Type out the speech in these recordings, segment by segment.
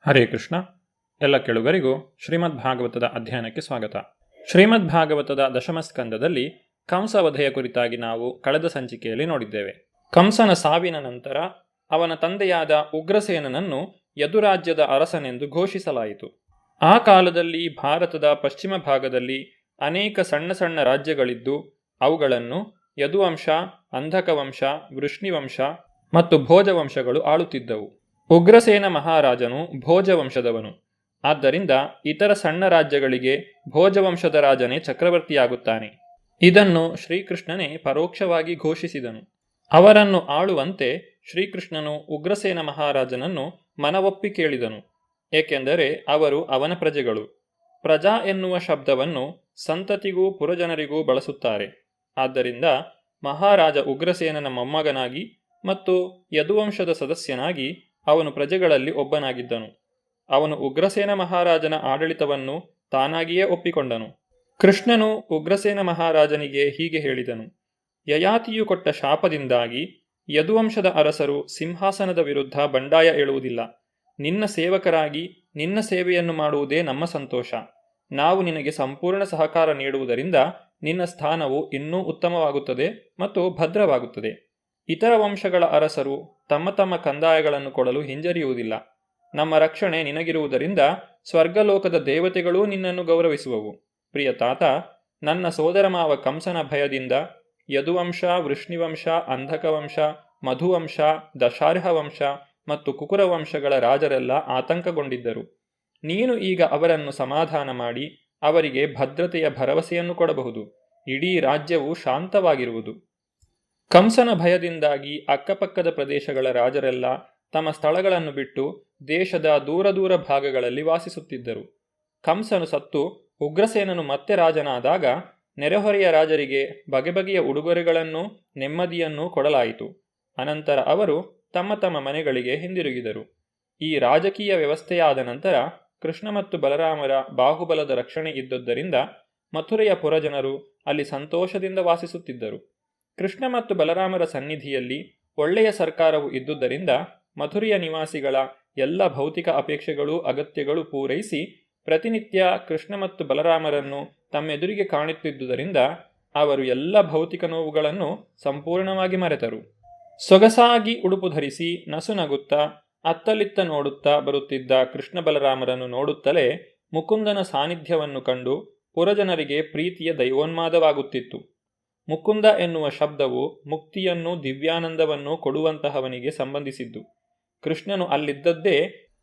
ಹರೇ ಕೃಷ್ಣ. ಎಲ್ಲ ಕೇಳುಗರಿಗೂ ಶ್ರೀಮದ್ ಭಾಗವತದ ಅಧ್ಯಯನಕ್ಕೆ ಸ್ವಾಗತ. ಶ್ರೀಮದ್ ಭಾಗವತದ ದಶಮಸ್ಕಂದದಲ್ಲಿ ಕಂಸವಧೆಯ ಕುರಿತಾಗಿ ನಾವು ಕಳೆದ ಸಂಚಿಕೆಯಲ್ಲಿ ನೋಡಿದ್ದೇವೆ. ಕಂಸನ ಸಾವಿನ ನಂತರ ಅವನ ತಂದೆಯಾದ ಉಗ್ರಸೇನನನ್ನು ಯದುರಾಜ್ಯದ ಅರಸನೆಂದು ಘೋಷಿಸಲಾಯಿತು. ಆ ಕಾಲದಲ್ಲಿ ಭಾರತದ ಪಶ್ಚಿಮ ಭಾಗದಲ್ಲಿ ಅನೇಕ ಸಣ್ಣ ಸಣ್ಣ ರಾಜ್ಯಗಳಿದ್ದು ಅವುಗಳನ್ನು ಯದುವಂಶ, ಅಂಧಕವಂಶ, ವೃಷ್ಣಿವಂಶ ಮತ್ತು ಭೋಜವಂಶಗಳು ಆಳುತ್ತಿದ್ದವು. ಉಗ್ರಸೇನ ಮಹಾರಾಜನು ಭೋಜವಂಶದವನು. ಆದ್ದರಿಂದ ಇತರ ಸಣ್ಣ ರಾಜ್ಯಗಳಿಗೆ ಭೋಜವಂಶದ ರಾಜನೇ ಚಕ್ರವರ್ತಿಯಾಗುತ್ತಾನೆ. ಇದನ್ನು ಶ್ರೀಕೃಷ್ಣನೇ ಪರೋಕ್ಷವಾಗಿ ಘೋಷಿಸಿದನು. ಅವರನ್ನು ಆಳುವಂತೆ ಶ್ರೀಕೃಷ್ಣನು ಉಗ್ರಸೇನ ಮಹಾರಾಜನನ್ನು ಮನವೊಪ್ಪಿ ಕೇಳಿದನು. ಏಕೆಂದರೆ ಅವರು ಅವನ ಪ್ರಜೆಗಳು. ಪ್ರಜಾ ಎನ್ನುವ ಶಬ್ದವನ್ನು ಸಂತತಿಗೂ ಪುರಜನರಿಗೂ ಬಳಸುತ್ತಾರೆ. ಆದ್ದರಿಂದ ಮಹಾರಾಜ ಉಗ್ರಸೇನನ ಮೊಮ್ಮಗನಾಗಿ ಮತ್ತು ಯದುವಂಶದ ಸದಸ್ಯನಾಗಿ ಅವನು ಪ್ರಜೆಗಳಲ್ಲಿ ಒಬ್ಬನಾಗಿದ್ದನು. ಅವನು ಉಗ್ರಸೇನ ಮಹಾರಾಜನ ಆಡಳಿತವನ್ನು ತಾನಾಗಿಯೇ ಒಪ್ಪಿಕೊಂಡನು. ಕೃಷ್ಣನು ಉಗ್ರಸೇನ ಮಹಾರಾಜನಿಗೆ ಹೀಗೆ ಹೇಳಿದನು: ಯಯಾತಿಯು ಕೊಟ್ಟ ಶಾಪದಿಂದಾಗಿ ಯದುವಂಶದ ಅರಸರು ಸಿಂಹಾಸನದ ವಿರುದ್ಧ ಬಂಡಾಯ ಏಳುವುದಿಲ್ಲ. ನಿನ್ನ ಸೇವಕರಾಗಿ ನಿನ್ನ ಸೇವೆಯನ್ನು ಮಾಡುವುದೇ ನಮ್ಮ ಸಂತೋಷ. ನಾವು ನಿನಗೆ ಸಂಪೂರ್ಣ ಸಹಕಾರ ನೀಡುವುದರಿಂದ ನಿನ್ನ ಸ್ಥಾನವು ಇನ್ನೂ ಉತ್ತಮವಾಗುತ್ತದೆ ಮತ್ತು ಭದ್ರವಾಗುತ್ತದೆ. ಇತರ ವಂಶಗಳ ಅರಸರು ತಮ್ಮ ತಮ್ಮ ಕಂದಾಯಗಳನ್ನು ಕೊಡಲು ಹಿಂಜರಿಯುವುದಿಲ್ಲ. ನಮ್ಮ ರಕ್ಷಣೆ ನಿನಗಿರುವುದರಿಂದ ಸ್ವರ್ಗಲೋಕದ ದೇವತೆಗಳೂ ನಿನ್ನನ್ನು ಗೌರವಿಸುವವು. ಪ್ರಿಯ ತಾತ, ನನ್ನ ಸೋದರಮಾವ ಕಂಸನ ಭಯದಿಂದ ಯದುವಂಶ, ವೃಷ್ಣಿವಂಶ, ಅಂಧಕವಂಶ, ಮಧುವಂಶ, ದಶಾರ್ಹವಂಶ ಮತ್ತು ಕುಕುರವಂಶಗಳ ರಾಜರೆಲ್ಲ ಆತಂಕಗೊಂಡಿದ್ದರು. ನೀನು ಈಗ ಅವರನ್ನು ಸಮಾಧಾನ ಮಾಡಿ ಅವರಿಗೆ ಭದ್ರತೆಯ ಭರವಸೆಯನ್ನು ಕೊಡಬಹುದು. ಇಡೀ ರಾಜ್ಯವು ಶಾಂತವಾಗಿರುವುದು. ಕಂಸನ ಭಯದಿಂದಾಗಿ ಅಕ್ಕಪಕ್ಕದ ಪ್ರದೇಶಗಳ ರಾಜರೆಲ್ಲ ತಮ್ಮ ಸ್ಥಳಗಳನ್ನು ಬಿಟ್ಟು ದೇಶದ ದೂರ ದೂರ ಭಾಗಗಳಲ್ಲಿ ವಾಸಿಸುತ್ತಿದ್ದರು. ಕಂಸನು ಸತ್ತು ಉಗ್ರಸೇನನು ಮತ್ತೆ ರಾಜನಾದಾಗ ನೆರೆಹೊರೆಯ ರಾಜರಿಗೆ ಬಗೆ ಬಗೆಯ ಉಡುಗೊರೆಗಳನ್ನು, ನೆಮ್ಮದಿಯನ್ನು ಕೊಡಲಾಯಿತು. ಅನಂತರ ಅವರು ತಮ್ಮ ತಮ್ಮ ಮನೆಗಳಿಗೆ ಹಿಂದಿರುಗಿದರು. ಈ ರಾಜಕೀಯ ವ್ಯವಸ್ಥೆಯಾದ ನಂತರ ಕೃಷ್ಣ ಮತ್ತು ಬಲರಾಮರ ಬಾಹುಬಲದ ರಕ್ಷಣೆ ಇದ್ದುದರಿಂದ ಮಥುರೆಯ ಪುರಜನರು ಅಲ್ಲಿ ಸಂತೋಷದಿಂದ ವಾಸಿಸುತ್ತಿದ್ದರು. ಕೃಷ್ಣ ಮತ್ತು ಬಲರಾಮರ ಸನ್ನಿಧಿಯಲ್ಲಿ ಒಳ್ಳೆಯ ಸರ್ಕಾರವು ಇದ್ದುದರಿಂದ ಮಥುರೆಯ ನಿವಾಸಿಗಳ ಎಲ್ಲ ಭೌತಿಕ ಅಪೇಕ್ಷೆಗಳು, ಅಗತ್ಯಗಳು ಪೂರೈಸಿ ಪ್ರತಿನಿತ್ಯ ಕೃಷ್ಣ ಮತ್ತು ಬಲರಾಮರನ್ನು ತಮ್ಮೆದುರಿಗೆ ಕಾಣುತ್ತಿದ್ದುದರಿಂದ ಅವರು ಎಲ್ಲ ಭೌತಿಕ ನೋವುಗಳನ್ನು ಸಂಪೂರ್ಣವಾಗಿ ಮರೆತರು. ಸೊಗಸಾಗಿ ಉಡುಪು ಧರಿಸಿ ನಸುನಗುತ್ತಾ ಅತ್ತಲಿತ್ತ ನೋಡುತ್ತಾ ಬರುತ್ತಿದ್ದ ಕೃಷ್ಣ ಬಲರಾಮರನ್ನು ನೋಡುತ್ತಲೇ ಮುಕುಂದನ ಸಾನ್ನಿಧ್ಯವನ್ನು ಕಂಡು ಪುರಜನರಿಗೆ ಪ್ರೀತಿಯ ದೈವೋನ್ಮಾದವಾಗುತ್ತಿತ್ತು. ಮುಕುಂದ ಎನ್ನುವ ಶಬ್ದವು ಮುಕ್ತಿಯನ್ನು, ದಿವ್ಯಾನಂದವನ್ನು ಕೊಡುವಂತಹವನಿಗೆ ಸಂಬಂಧಿಸಿದ್ದು. ಕೃಷ್ಣನು ಅಲ್ಲಿದ್ದದ್ದೇ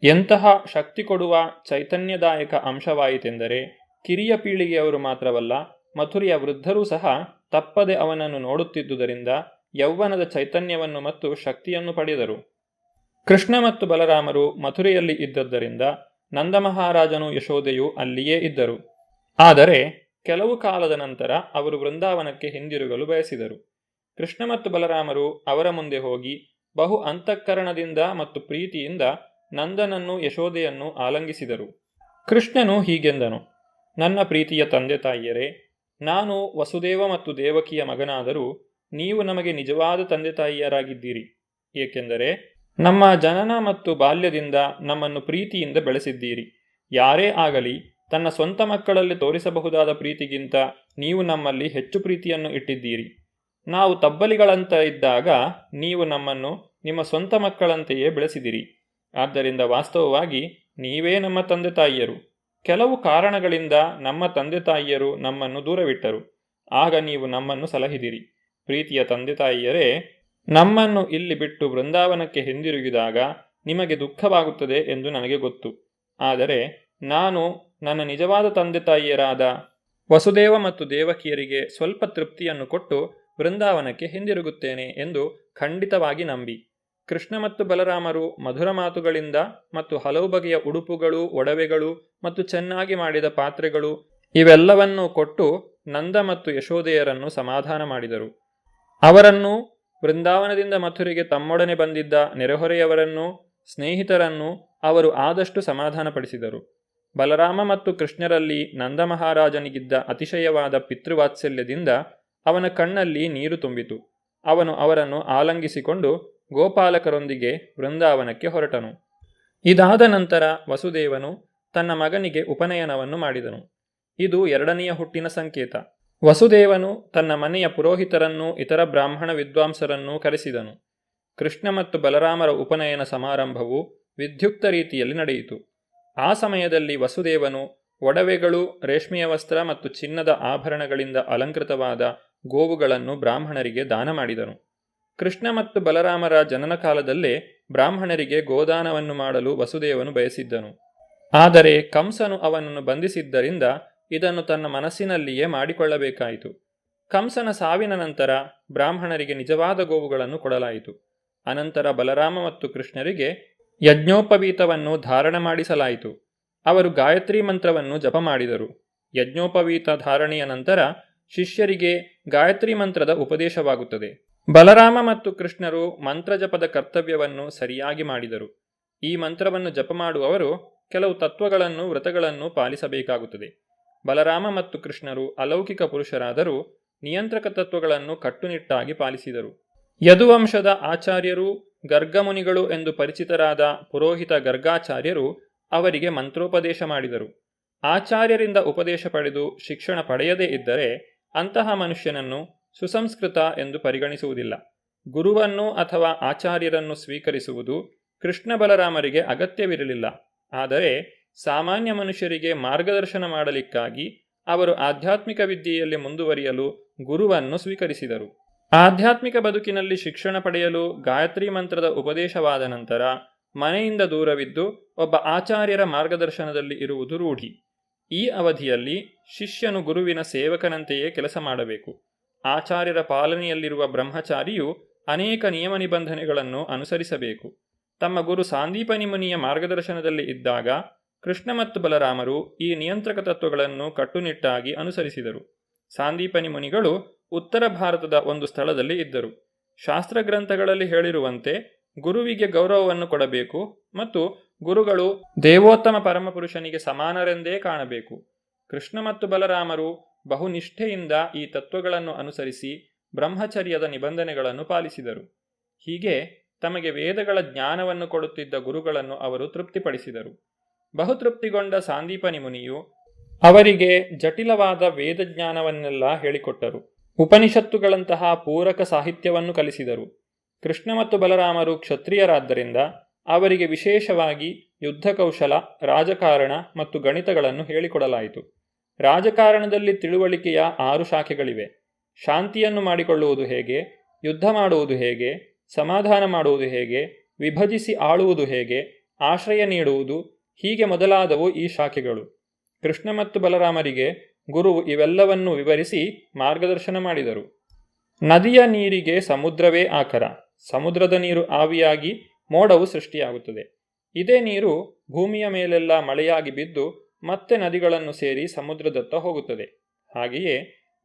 ಎಂತಹ ಶಕ್ತಿ ಕೊಡುವ ಚೈತನ್ಯದಾಯಕ ಅಂಶವಾಯಿತೆಂದರೆ ಕಿರಿಯ ಪೀಳಿಗೆಯವರು ಮಾತ್ರವಲ್ಲ, ಮಥುರೆಯ ವೃದ್ಧರೂ ಸಹ ತಪ್ಪದೆ ಅವನನ್ನು ನೋಡುತ್ತಿದ್ದುದರಿಂದ ಯೌವನದ ಚೈತನ್ಯವನ್ನು ಮತ್ತು ಶಕ್ತಿಯನ್ನು ಪಡೆದರು. ಕೃಷ್ಣ ಮತ್ತು ಬಲರಾಮರು ಮಥುರೆಯಲ್ಲಿ ಇದ್ದದ್ದರಿಂದ ನಂದಮಹಾರಾಜನು ಯಶೋದೆಯು ಅಲ್ಲಿಯೇ ಇದ್ದರು. ಆದರೆ ಕೆಲವು ಕಾಲದ ನಂತರ ಅವರು ವೃಂದಾವನಕ್ಕೆ ಹಿಂದಿರುಗಲು ಬಯಸಿದರು. ಕೃಷ್ಣ ಮತ್ತು ಬಲರಾಮರು ಅವರ ಮುಂದೆ ಹೋಗಿ ಬಹು ಅಂತಃಕರಣದಿಂದ ಮತ್ತು ಪ್ರೀತಿಯಿಂದ ನಂದನನ್ನು, ಯಶೋದೆಯನ್ನು ಆಲಂಗಿಸಿದರು. ಕೃಷ್ಣನು ಹೀಗೆಂದನು: ನನ್ನ ಪ್ರೀತಿಯ ತಂದೆ ತಾಯಿಯರೇ, ನಾನು ವಸುದೇವ ಮತ್ತು ದೇವಕಿಯ ಮಗನಾದರೂ ನೀವು ನಮಗೆ ನಿಜವಾದ ತಂದೆ ತಾಯಿಯರಾಗಿದ್ದೀರಿ. ಏಕೆಂದರೆ ನಮ್ಮ ಜನನ ಮತ್ತು ಬಾಲ್ಯದಿಂದ ನಮ್ಮನ್ನು ಪ್ರೀತಿಯಿಂದ ಬೆಳೆಸಿದ್ದೀರಿ. ಯಾರೇ ಆಗಲಿ ತನ್ನ ಸ್ವಂತ ಮಕ್ಕಳಲ್ಲಿ ತೋರಿಸಬಹುದಾದ ಪ್ರೀತಿಗಿಂತ ನೀವು ನಮ್ಮಲ್ಲಿ ಹೆಚ್ಚು ಪ್ರೀತಿಯನ್ನು ಇಟ್ಟಿದ್ದೀರಿ. ನಾವು ತಬ್ಬಲಿಗಳಂತ ಇದ್ದಾಗ ನೀವು ನಮ್ಮನ್ನು ನಿಮ್ಮ ಸ್ವಂತ ಮಕ್ಕಳಂತೆಯೇ ಬೆಳೆಸಿದಿರಿ. ಆದ್ದರಿಂದ ವಾಸ್ತವವಾಗಿ ನೀವೇ ನಮ್ಮ ತಂದೆ ತಾಯಿಯರು. ಕೆಲವು ಕಾರಣಗಳಿಂದ ನಮ್ಮ ತಂದೆ ತಾಯಿಯರು ನಮ್ಮನ್ನು ದೂರವಿಟ್ಟರು. ಆಗ ನೀವು ನಮ್ಮನ್ನು ಸಲಹಿದಿರಿ. ಪ್ರೀತಿಯ ತಂದೆ ತಾಯಿಯರೇ, ನಮ್ಮನ್ನು ಇಲ್ಲಿ ಬಿಟ್ಟು ವೃಂದಾವನಕ್ಕೆ ಹಿಂದಿರುಗಿದಾಗ ನಿಮಗೆ ದುಃಖವಾಗುತ್ತದೆ ಎಂದು ನನಗೆ ಗೊತ್ತು. ಆದರೆ ನಾನು ನನ್ನ ನಿಜವಾದ ತಂದೆ ತಾಯಿಯರಾದ ವಸುದೇವ ಮತ್ತು ದೇವಕಿಯರಿಗೆ ಸ್ವಲ್ಪ ತೃಪ್ತಿಯನ್ನು ಕೊಟ್ಟು ವೃಂದಾವನಕ್ಕೆ ಹಿಂದಿರುಗುತ್ತೇನೆ ಎಂದು ಖಂಡಿತವಾಗಿ ನಂಬಿ. ಕೃಷ್ಣ ಮತ್ತು ಬಲರಾಮರು ಮಧುರ ಮಾತುಗಳಿಂದ ಮತ್ತು ಹಲವು ಬಗೆಯ ಉಡುಪುಗಳು, ಒಡವೆಗಳು ಮತ್ತು ಚೆನ್ನಾಗಿ ಮಾಡಿದ ಪಾತ್ರೆಗಳು ಇವೆಲ್ಲವನ್ನೂ ಕೊಟ್ಟು ನಂದ ಮತ್ತು ಯಶೋದೆಯರನ್ನು ಸಮಾಧಾನ ಮಾಡಿದರು. ಅವರನ್ನು, ವೃಂದಾವನದಿಂದ ಮಥುರೆಗೆ ತಮ್ಮೊಡನೆ ಬಂದಿದ್ದ ನೆರೆಹೊರೆಯವರನ್ನು, ಸ್ನೇಹಿತರನ್ನು ಅವರು ಆದಷ್ಟು ಸಮಾಧಾನಪಡಿಸಿದರು. ಬಲರಾಮ ಮತ್ತು ಕೃಷ್ಣರಲ್ಲಿ ನಂದ ಮಹಾರಾಜನಿಗಿದ್ದ ಅತಿಶಯವಾದ ಪಿತೃವಾತ್ಸಲ್ಯದಿಂದ ಅವನ ಕಣ್ಣಲ್ಲಿ ನೀರು ತುಂಬಿತು. ಅವನು ಅವರನ್ನು ಆಲಂಗಿಸಿಕೊಂಡು ಗೋಪಾಲಕರೊಂದಿಗೆ ವೃಂದಾವನಕ್ಕೆ ಹೊರಟನು. ಇದಾದ ನಂತರ ವಸುದೇವನು ತನ್ನ ಮಗನಿಗೆ ಉಪನಯನವನ್ನು ಮಾಡಿದನು. ಇದು ಎರಡನೆಯ ಹುಟ್ಟಿನ ಸಂಕೇತ. ವಸುದೇವನು ತನ್ನ ಮನೆಯ ಪುರೋಹಿತರನ್ನೂ ಇತರ ಬ್ರಾಹ್ಮಣ ವಿದ್ವಾಂಸರನ್ನೂ ಕರೆಸಿದನು. ಕೃಷ್ಣ ಮತ್ತು ಬಲರಾಮರ ಉಪನಯನ ಸಮಾರಂಭವು ವಿಧ್ಯುಕ್ತ ರೀತಿಯಲ್ಲಿ ನಡೆಯಿತು. ಆ ಸಮಯದಲ್ಲಿ ವಸುದೇವನು ಒಡವೆಗಳು, ರೇಷ್ಮೆಯ ವಸ್ತ್ರ ಮತ್ತು ಚಿನ್ನದ ಆಭರಣಗಳಿಂದ ಅಲಂಕೃತವಾದ ಗೋವುಗಳನ್ನು ಬ್ರಾಹ್ಮಣರಿಗೆ ದಾನ ಮಾಡಿದನು. ಕೃಷ್ಣ ಮತ್ತು ಬಲರಾಮರ ಜನನ ಕಾಲದಲ್ಲೇ ಬ್ರಾಹ್ಮಣರಿಗೆ ಗೋದಾನವನ್ನು ಮಾಡಲು ವಸುದೇವನು ಬಯಸಿದ್ದನು. ಆದರೆ ಕಂಸನು ಅವನನ್ನು ಬಂಧಿಸಿದ್ದರಿಂದ ಇದನ್ನು ತನ್ನ ಮನಸ್ಸಿನಲ್ಲಿಯೇ ಮಾಡಿಕೊಳ್ಳಬೇಕಾಯಿತು. ಕಂಸನ ಸಾವಿನ ನಂತರ ಬ್ರಾಹ್ಮಣರಿಗೆ ನಿಜವಾದ ಗೋವುಗಳನ್ನು ಕೊಡಲಾಯಿತು. ಅನಂತರ ಬಲರಾಮ ಮತ್ತು ಕೃಷ್ಣರಿಗೆ ಯಜ್ಞೋಪವೀತವನ್ನು ಧಾರಣ ಮಾಡಿಸಲಾಯಿತು. ಅವರು ಗಾಯತ್ರಿ ಮಂತ್ರವನ್ನು ಜಪ ಮಾಡಿದರು. ಯಜ್ಞೋಪವೀತ ಧಾರಣೆಯ ನಂತರ ಶಿಷ್ಯರಿಗೆ ಗಾಯತ್ರಿ ಮಂತ್ರದ ಉಪದೇಶವಾಗುತ್ತದೆ. ಬಲರಾಮ ಮತ್ತು ಕೃಷ್ಣರು ಮಂತ್ರಜಪದ ಕರ್ತವ್ಯವನ್ನು ಸರಿಯಾಗಿ ಮಾಡಿದರು. ಈ ಮಂತ್ರವನ್ನು ಜಪ ಮಾಡುವವರು ಕೆಲವು ತತ್ವಗಳನ್ನು, ವ್ರತಗಳನ್ನು ಪಾಲಿಸಬೇಕಾಗುತ್ತದೆ. ಬಲರಾಮ ಮತ್ತು ಕೃಷ್ಣರು ಅಲೌಕಿಕ ಪುರುಷರಾದರೂ ನಿಯಂತ್ರಕ ತತ್ವಗಳನ್ನು ಕಟ್ಟುನಿಟ್ಟಾಗಿ ಪಾಲಿಸಿದರು. ಯದುವಂಶದ ಆಚಾರ್ಯರು, ಗರ್ಗಮುನಿಗಳು ಎಂದು ಪರಿಚಿತರಾದ ಪುರೋಹಿತ ಗರ್ಗಾಚಾರ್ಯರು ಅವರಿಗೆ ಮಂತ್ರೋಪದೇಶ ಮಾಡಿದರು. ಆಚಾರ್ಯರಿಂದ ಉಪದೇಶ ಪಡೆದು ಶಿಕ್ಷಣ ಪಡೆಯದೇ ಇದ್ದರೆ ಅಂತಹ ಮನುಷ್ಯನನ್ನು ಸುಸಂಸ್ಕೃತ ಎಂದು ಪರಿಗಣಿಸುವುದಿಲ್ಲ. ಗುರುವನ್ನು ಅಥವಾ ಆಚಾರ್ಯರನ್ನು ಸ್ವೀಕರಿಸುವುದು ಕೃಷ್ಣ ಬಲರಾಮರಿಗೆ ಅಗತ್ಯವಿರಲಿಲ್ಲ. ಆದರೆ ಸಾಮಾನ್ಯ ಮನುಷ್ಯರಿಗೆ ಮಾರ್ಗದರ್ಶನ ಮಾಡಲಿಕ್ಕಾಗಿ ಅವರು ಆಧ್ಯಾತ್ಮಿಕ ವಿದ್ಯೆಯಲ್ಲಿ ಮುಂದುವರಿಯಲು ಗುರುವನ್ನು ಸ್ವೀಕರಿಸಿದರು. ಆಧ್ಯಾತ್ಮಿಕ ಬದುಕಿನಲ್ಲಿ ಶಿಕ್ಷಣ ಪಡೆಯಲು ಗಾಯತ್ರಿ ಮಂತ್ರದ ಉಪದೇಶವಾದ ನಂತರ ಮನೆಯಿಂದ ದೂರವಿದ್ದು ಒಬ್ಬ ಆಚಾರ್ಯರ ಮಾರ್ಗದರ್ಶನದಲ್ಲಿ ಇರುವುದು ರೂಢಿ. ಈ ಅವಧಿಯಲ್ಲಿ ಶಿಷ್ಯನು ಗುರುವಿನ ಸೇವಕನಂತೆಯೇ ಕೆಲಸ ಮಾಡಬೇಕು. ಆಚಾರ್ಯರ ಪಾಲನೆಯಲ್ಲಿರುವ ಬ್ರಹ್ಮಚಾರಿಯು ಅನೇಕ ನಿಯಮ ನಿಬಂಧನೆಗಳನ್ನು ಅನುಸರಿಸಬೇಕು. ತಮ್ಮ ಗುರು ಸಾಂದೀಪನಿ ಮುನಿಯ ಮಾರ್ಗದರ್ಶನದಲ್ಲಿ ಇದ್ದಾಗ ಕೃಷ್ಣ ಮತ್ತು ಬಲರಾಮರು ಈ ನಿಯಂತ್ರಕ ತತ್ವಗಳನ್ನು ಕಟ್ಟುನಿಟ್ಟಾಗಿ ಅನುಸರಿಸಿದರು. ಸಾಂದೀಪನಿ ಮುನಿಗಳು ಉತ್ತರ ಭಾರತದ ಒಂದು ಸ್ಥಳದಲ್ಲಿ ಇದ್ದರು. ಶಾಸ್ತ್ರಗ್ರಂಥಗಳಲ್ಲಿ ಹೇಳಿರುವಂತೆ ಗುರುವಿಗೆ ಗೌರವವನ್ನು ಕೊಡಬೇಕು ಮತ್ತು ಗುರುಗಳು ದೇವೋತ್ತಮ ಪರಮಪುರುಷನಿಗೆ ಸಮಾನರೆಂದೇ ಕಾಣಬೇಕು. ಕೃಷ್ಣ ಮತ್ತು ಬಲರಾಮರು ಬಹುನಿಷ್ಠೆಯಿಂದ ಈ ತತ್ವಗಳನ್ನು ಅನುಸರಿಸಿ ಬ್ರಹ್ಮಚರ್ಯದ ನಿಬಂಧನೆಗಳನ್ನು ಪಾಲಿಸಿದರು. ಹೀಗೆ ತಮಗೆ ವೇದಗಳ ಜ್ಞಾನವನ್ನು ಕೊಡುತ್ತಿದ್ದ ಗುರುಗಳನ್ನು ಅವರು ತೃಪ್ತಿಪಡಿಸಿದರು. ಬಹುತೃಪ್ತಿಗೊಂಡ ಸಾಂದೀಪನಿ ಮುನಿಯು ಅವರಿಗೆ ಜಟಿಲವಾದ ವೇದಜ್ಞಾನವನ್ನೆಲ್ಲ ಹೇಳಿಕೊಟ್ಟರು. ಉಪನಿಷತ್ತುಗಳಂತಹ ಪೂರಕ ಸಾಹಿತ್ಯವನ್ನು ಕಲಿಸಿದರು. ಕೃಷ್ಣ ಮತ್ತು ಬಲರಾಮರು ಕ್ಷತ್ರಿಯರಾದ್ದರಿಂದ ಅವರಿಗೆ ವಿಶೇಷವಾಗಿ ಯುದ್ಧ ಕೌಶಲ, ರಾಜಕಾರಣ ಮತ್ತು ಗಣಿತಗಳನ್ನು ಹೇಳಿಕೊಡಲಾಯಿತು. ರಾಜಕಾರಣದಲ್ಲಿ ತಿಳುವಳಿಕೆಯ 6 ಶಾಖೆಗಳಿವೆ. ಶಾಂತಿಯನ್ನು ಮಾಡಿಕೊಳ್ಳುವುದು ಹೇಗೆ, ಯುದ್ಧ ಮಾಡುವುದು ಹೇಗೆ, ಸಮಾಧಾನ ಮಾಡುವುದು ಹೇಗೆ, ವಿಭಜಿಸಿ ಆಳುವುದು ಹೇಗೆ, ಆಶ್ರಯ ನೀಡುವುದು, ಹೀಗೆ ಮೊದಲಾದವು ಈ ಶಾಖೆಗಳು. ಕೃಷ್ಣ ಮತ್ತು ಬಲರಾಮರಿಗೆ ಗುರುವು ಇವೆಲ್ಲವನ್ನೂ ವಿವರಿಸಿ ಮಾರ್ಗದರ್ಶನ ಮಾಡಿದರು. ನದಿಯ ನೀರಿಗೆ ಸಮುದ್ರವೇ ಆಕರ. ಸಮುದ್ರದ ನೀರು ಆವಿಯಾಗಿ ಮೋಡವು ಸೃಷ್ಟಿಯಾಗುತ್ತದೆ. ಇದೇ ನೀರು ಭೂಮಿಯ ಮೇಲೆಲ್ಲ ಮಳೆಯಾಗಿ ಬಿದ್ದು ಮತ್ತೆ ನದಿಗಳನ್ನು ಸೇರಿ ಸಮುದ್ರದತ್ತ ಹೋಗುತ್ತದೆ. ಹಾಗೆಯೇ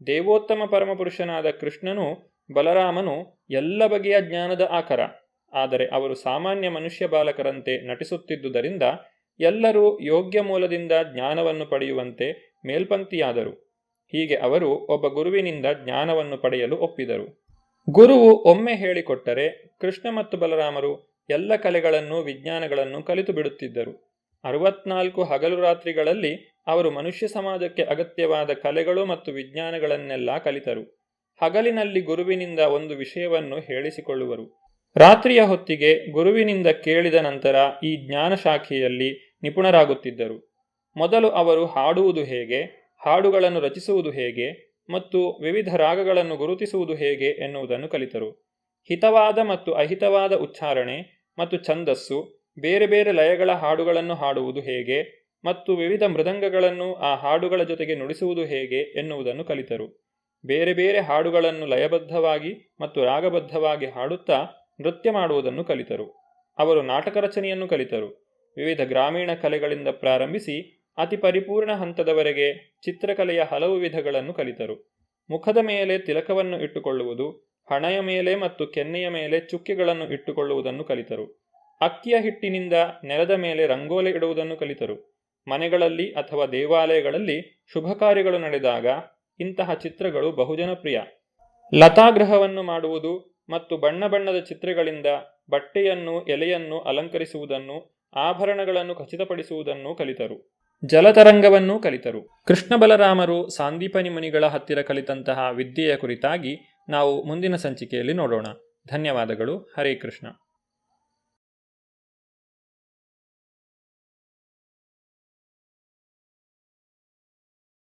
ದೇವೋತ್ತಮ ಪರಮಪುರುಷನಾದ ಕೃಷ್ಣನು, ಬಲರಾಮನು ಎಲ್ಲ ಬಗೆಯ ಜ್ಞಾನದ ಆಕರ. ಆದರೆ ಅವರು ಸಾಮಾನ್ಯ ಮನುಷ್ಯ ಬಾಲಕರಂತೆ ನಟಿಸುತ್ತಿದ್ದುದರಿಂದ ಎಲ್ಲರೂ ಯೋಗ್ಯ ಮೂಲದಿಂದ ಜ್ಞಾನವನ್ನು ಪಡೆಯುವಂತೆ ಮೇಲ್ಪಂಕ್ತಿಯಾದರು. ಹೀಗೆ ಅವರು ಒಬ್ಬ ಗುರುವಿನಿಂದ ಜ್ಞಾನವನ್ನು ಪಡೆಯಲು ಒಪ್ಪಿದರು. ಗುರುವು ಒಮ್ಮೆ ಹೇಳಿಕೊಟ್ಟರೆ ಕೃಷ್ಣ ಮತ್ತು ಬಲರಾಮರು ಎಲ್ಲ ಕಲೆಗಳನ್ನು, ವಿಜ್ಞಾನಗಳನ್ನು ಕಲಿತು ಬಿಡುತ್ತಿದ್ದರು. 64 ಹಗಲು ರಾತ್ರಿಗಳಲ್ಲಿ ಅವರು ಮನುಷ್ಯ ಸಮಾಜಕ್ಕೆ ಅಗತ್ಯವಾದ ಕಲೆಗಳು ಮತ್ತು ವಿಜ್ಞಾನಗಳನ್ನೆಲ್ಲ ಕಲಿತರು. ಹಗಲಿನಲ್ಲಿ ಗುರುವಿನಿಂದ ಒಂದು ವಿಷಯವನ್ನು ಹೇಳಿಸಿಕೊಳ್ಳುವರು. ರಾತ್ರಿಯ ಹೊತ್ತಿಗೆ ಗುರುವಿನಿಂದ ಕೇಳಿದ ನಂತರ ಈ ಜ್ಞಾನ ಶಾಖೆಯಲ್ಲಿ ನಿಪುಣರಾಗುತ್ತಿದ್ದರು. ಮೊದಲು ಅವರು ಹಾಡುವುದು ಹೇಗೆ, ಹಾಡುಗಳನ್ನು ರಚಿಸುವುದು ಹೇಗೆ ಮತ್ತು ವಿವಿಧ ರಾಗಗಳನ್ನು ಗುರುತಿಸುವುದು ಹೇಗೆ ಎನ್ನುವುದನ್ನು ಕಲಿತರು. ಹಿತವಾದ ಮತ್ತು ಅಹಿತವಾದ ಉಚ್ಚಾರಣೆ ಮತ್ತು ಛಂದಸ್ಸು, ಬೇರೆ ಬೇರೆ ಲಯಗಳ ಹಾಡುಗಳನ್ನು ಹಾಡುವುದು ಹೇಗೆ ಮತ್ತು ವಿವಿಧ ಮೃದಂಗಗಳನ್ನು ಆ ಹಾಡುಗಳ ಜೊತೆಗೆ ನುಡಿಸುವುದು ಹೇಗೆ ಎನ್ನುವುದನ್ನು ಕಲಿತರು. ಬೇರೆ ಬೇರೆ ಹಾಡುಗಳನ್ನು ಲಯಬದ್ಧವಾಗಿ ಮತ್ತು ರಾಗಬದ್ಧವಾಗಿ ಹಾಡುತ್ತಾ ನೃತ್ಯ ಮಾಡುವುದನ್ನು ಕಲಿತರು. ಅವರು ನಾಟಕ ರಚನೆಯನ್ನು ಕಲಿತರು. ವಿವಿಧ ಗ್ರಾಮೀಣ ಕಲೆಗಳಿಂದ ಪ್ರಾರಂಭಿಸಿ ಅತಿ ಪರಿಪೂರ್ಣ ಹಂತದವರೆಗೆ ಚಿತ್ರಕಲೆಯ ಹಲವು ವಿಧಗಳನ್ನು ಕಲಿತರು. ಮುಖದ ಮೇಲೆ ತಿಲಕವನ್ನು ಇಟ್ಟುಕೊಳ್ಳುವುದು, ಹಣೆಯ ಮೇಲೆ ಮತ್ತು ಕೆನ್ನೆಯ ಮೇಲೆ ಚುಕ್ಕೆಗಳನ್ನು ಇಟ್ಟುಕೊಳ್ಳುವುದನ್ನು ಕಲಿತರು. ಅಕ್ಕಿಯ ಹಿಟ್ಟಿನಿಂದ ನೆಲದ ಮೇಲೆ ರಂಗೋಲೆ ಇಡುವುದನ್ನು ಕಲಿತರು. ಮನೆಗಳಲ್ಲಿ ಅಥವಾ ದೇವಾಲಯಗಳಲ್ಲಿ ಶುಭ ಕಾರ್ಯಗಳು ನಡೆದಾಗ ಇಂತಹ ಚಿತ್ರಗಳು ಬಹುಜನಪ್ರಿಯ. ಲತಾಗ್ರಹವನ್ನು ಮಾಡುವುದು ಮತ್ತು ಬಣ್ಣ ಬಣ್ಣದ ಚಿತ್ರಗಳಿಂದ ಬಟ್ಟೆಯನ್ನು, ಎಲೆಯನ್ನು ಅಲಂಕರಿಸುವುದನ್ನು ಆಭರಣಗಳನ್ನು ಖಚಿತಪಡಿಸುವುದನ್ನು ಕಲಿತರು. ಜಲತರಂಗವನ್ನೂ ಕಲಿತರು. ಕೃಷ್ಣ ಬಲರಾಮರು ಸಾಂದೀಪನಿ ಮುನಿಗಳ ಹತ್ತಿರ ಕಲಿತಂತಹ ವಿದ್ಯೆಯ ಕುರಿತಾಗಿ ನಾವು ಮುಂದಿನ ಸಂಚಿಕೆಯಲ್ಲಿ ನೋಡೋಣ. ಧನ್ಯವಾದಗಳು. ಹರೇ ಕೃಷ್ಣ.